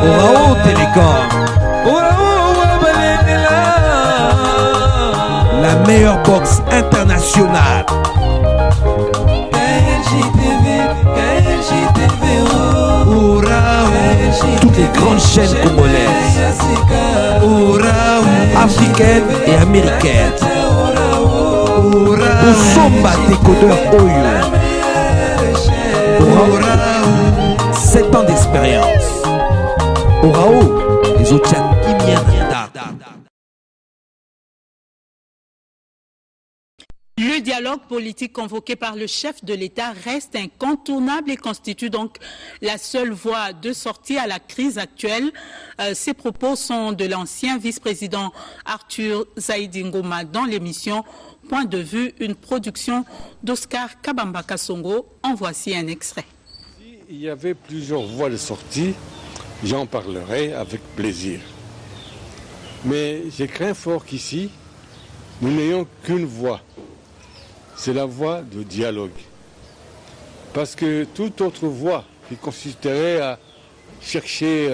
Orao Télécom. La meilleure boxe internationale. Toutes les grandes chaînes congolaises, africaines et américaines. Osomba décodeur Oyo. 7 ans d'expérience. Orao, les autres Le dialogue politique convoqué par le chef de l'État reste incontournable et constitue donc la seule voie de sortie à la crise actuelle. Ces propos sont de l'ancien vice-président Arthur Zaïdi Ngoma dans l'émission Point de vue, une production d'Oscar Kabamba Kassongo. En voici un extrait. S'il y avait plusieurs voies de sortie, j'en parlerai avec plaisir. Mais je crains fort qu'ici, nous n'ayons qu'une voie. C'est la voie de dialogue. Parce que toute autre voie qui consisterait à chercher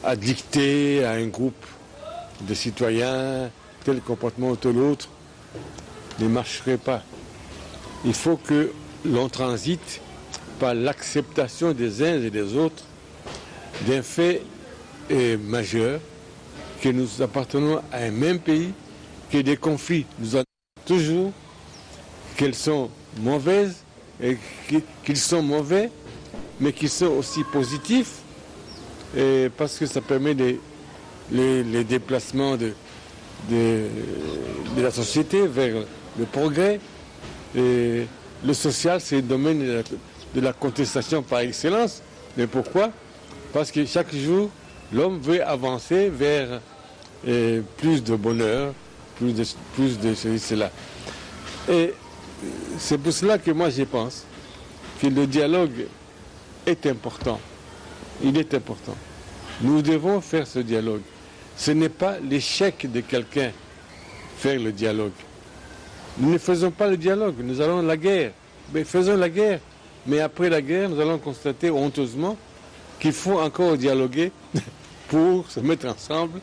à dicter à un groupe de citoyens tel comportement ou tel autre ne marcherait pas. Il faut que l'on transite par l'acceptation des uns et des autres d'un fait majeur, que nous appartenons à un même pays, que des conflits nous en toujours, qu'elles sont mauvaises et qu'ils sont mauvais, mais qu'ils sont aussi positifs, et parce que ça permet les déplacements de la société vers le progrès. Et le social, c'est le domaine de la contestation par excellence. Mais pourquoi? Parce que chaque jour, l'homme veut avancer vers plus de bonheur, plus de cela. Et c'est pour cela que moi je pense que le dialogue est important. Il est important. Nous devons faire ce dialogue. Ce n'est pas l'échec de quelqu'un faire le dialogue. Nous ne faisons pas le dialogue, nous allons à la guerre. Mais faisons la guerre. Mais après la guerre, nous allons constater honteusement qu'il faut encore dialoguer pour se mettre ensemble.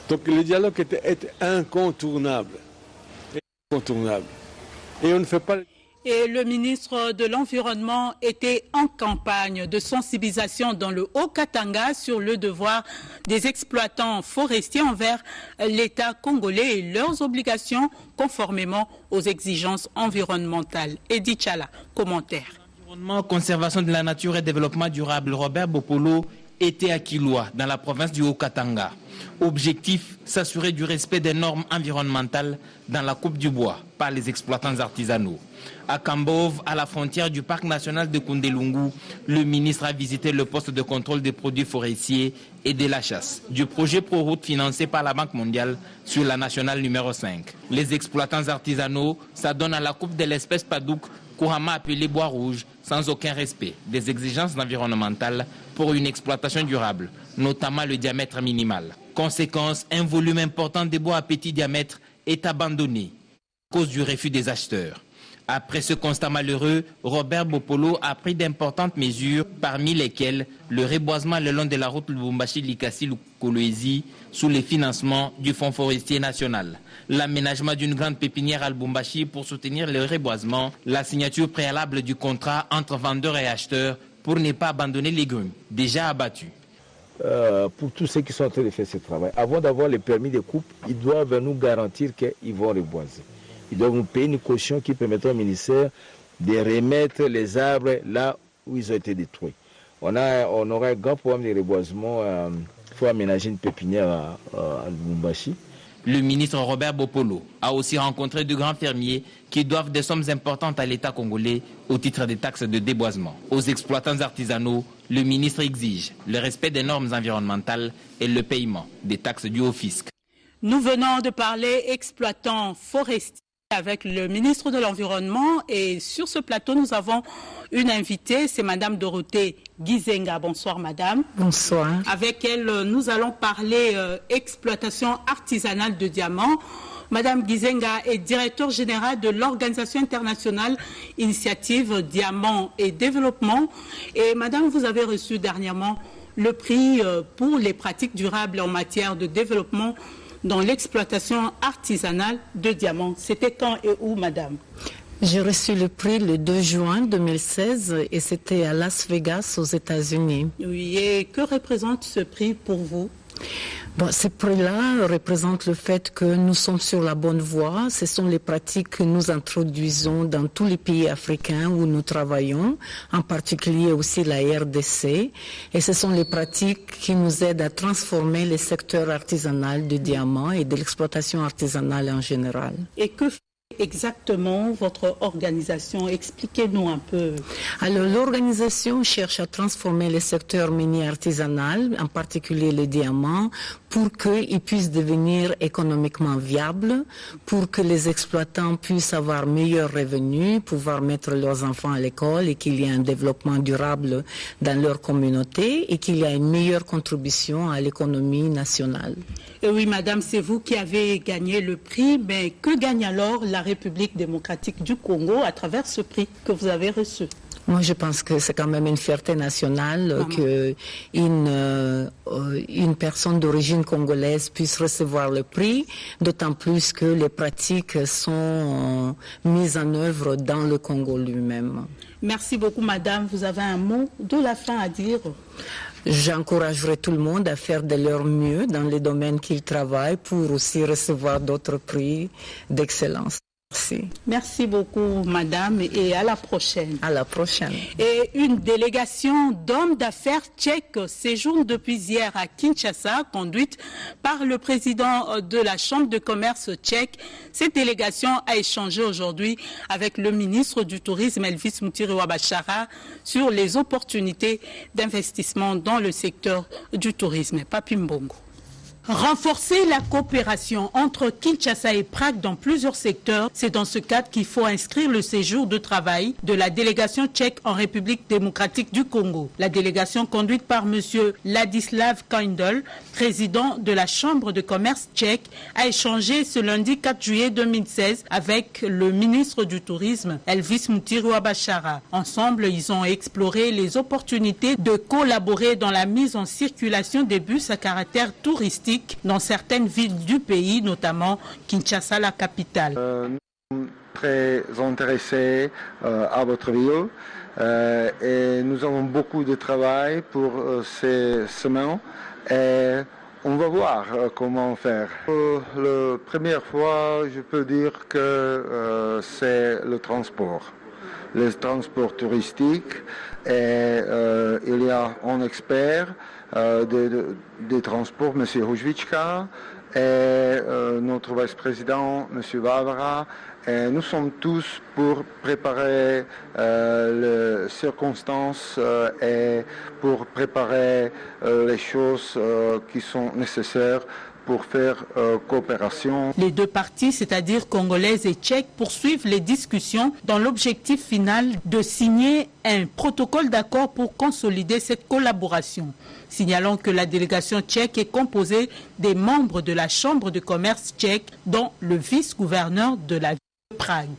Donc le dialogue est incontournable. Et on ne fait pas... Et le ministre de l'Environnement était en campagne de sensibilisation dans le Haut-Katanga sur le devoir des exploitants forestiers envers l'État congolais et leurs obligations conformément aux exigences environnementales. Edith Chala, commentaire. Environnement, conservation de la nature et développement durable, Robert Bopolo était à Kilwa, dans la province du Haut-Katanga. Objectif, s'assurer du respect des normes environnementales dans la coupe du bois par les exploitants artisanaux. À Kambove, à la frontière du parc national de Koundelungu, le ministre a visité le poste de contrôle des produits forestiers et de la chasse du projet Pro-Route financé par la Banque mondiale sur la nationale numéro 5. Les exploitants artisanaux s'adonnent à la coupe de l'espèce padouk, couramment appelée bois rouge, sans aucun respect des exigences environnementales pour une exploitation durable, notamment le diamètre minimal. Conséquence, un volume important de bois à petit diamètre est abandonné à cause du refus des acheteurs. Après ce constat malheureux, Robert Bopolo a pris d'importantes mesures, parmi lesquelles le reboisement le long de la route Lubumbashi-Likasi-Kolwezi sous le financement du Fonds forestier national, l'aménagement d'une grande pépinière à Lubumbashi pour soutenir le reboisement, la signature préalable du contrat entre vendeurs et acheteurs pour ne pas abandonner les grumes déjà abattus. Pour tous ceux qui sont en train de faire ce travail, avant d'avoir le permis de coupe, ils doivent nous garantir qu'ils vont reboiser. Ils doivent nous payer une caution qui permettra au ministère de remettre les arbres là où ils ont été détruits. On aura un grand problème de reboisement. Il faut aménager une pépinière à Lubumbashi. Le ministre Robert Bopolo a aussi rencontré de grands fermiers qui doivent des sommes importantes à l'État congolais au titre des taxes de déboisement. Aux exploitants artisanaux, le ministre exige le respect des normes environnementales et le paiement des taxes dues au fisc. Nous venons de parler exploitants forestiers avec le ministre de l'Environnement et sur ce plateau, nous avons une invitée, c'est Madame Dorothée Gizenga. Bonsoir Madame. Bonsoir. Avec elle, nous allons parler exploitation artisanale de diamants. Madame Gizenga est directeur général de l'Organisation internationale Initiative Diamants et Développement. Et Madame, vous avez reçu dernièrement le prix pour les pratiques durables en matière de développement dans l'exploitation artisanale de diamants. C'était quand et où, madame? J'ai reçu le prix le 2 juin 2016 et c'était à Las Vegas, aux États-Unis. Oui, et que représente ce prix pour vous? Bon, ces prix-là représentent le fait que nous sommes sur la bonne voie. Ce sont les pratiques que nous introduisons dans tous les pays africains où nous travaillons, en particulier aussi la RDC. Et ce sont les pratiques qui nous aident à transformer les secteurs artisanaux du diamant et de l'exploitation artisanale en général. Et que fait exactement votre organisation? Expliquez-nous un peu. Alors, l'organisation cherche à transformer le secteur minier artisanal, en particulier le diamant, pour qu'il puisse devenir économiquement viable, pour que les exploitants puissent avoir meilleurs revenus, pouvoir mettre leurs enfants à l'école et qu'il y ait un développement durable dans leur communauté et qu'il y ait une meilleure contribution à l'économie nationale. Et oui, madame, c'est vous qui avez gagné le prix, mais que gagne alors la République démocratique du Congo à travers ce prix que vous avez reçu? Moi, je pense que c'est quand même une fierté nationale qu'une personne d'origine congolaise puisse recevoir le prix, d'autant plus que les pratiques sont mises en œuvre dans le Congo lui-même. Merci beaucoup, madame. Vous avez un mot de la fin à dire? J'encouragerai tout le monde à faire de leur mieux dans les domaines qu'ils travaillent pour aussi recevoir d'autres prix d'excellence. Merci. Merci beaucoup, madame, et à la prochaine. À la prochaine. Et une délégation d'hommes d'affaires tchèques séjourne depuis hier à Kinshasa, conduite par le président de la Chambre de commerce tchèque. Cette délégation a échangé aujourd'hui avec le ministre du Tourisme, Elvis Mutiri-Wabashara, sur les opportunités d'investissement dans le secteur du tourisme. Papi Mbongo. Renforcer la coopération entre Kinshasa et Prague dans plusieurs secteurs, c'est dans ce cadre qu'il faut inscrire le séjour de travail de la délégation tchèque en République démocratique du Congo. La délégation conduite par M. Ladislav Kindl, président de la Chambre de commerce tchèque, a échangé ce lundi 4 juillet 2016 avec le ministre du Tourisme, Elvis Mutiri-Wabashara. Ensemble, ils ont exploré les opportunités de collaborer dans la mise en circulation des bus à caractère touristique dans certaines villes du pays, notamment Kinshasa, la capitale. Nous sommes très intéressés à votre ville et nous avons beaucoup de travail pour ces semaines et on va voir comment faire. La première fois, je peux dire que c'est le transport. Le transport touristique et il y a un expert des transports, M. Hujvička, et notre vice-président, M. Vavra. Et nous sommes tous pour préparer les circonstances et pour préparer les choses qui sont nécessaires pour faire coopération. Les deux parties, c'est-à-dire congolaises et tchèques, poursuivent les discussions dans l'objectif final de signer un protocole d'accord pour consolider cette collaboration. Signalons que la délégation tchèque est composée des membres de la Chambre de commerce tchèque, dont le vice-gouverneur de la ville de Prague.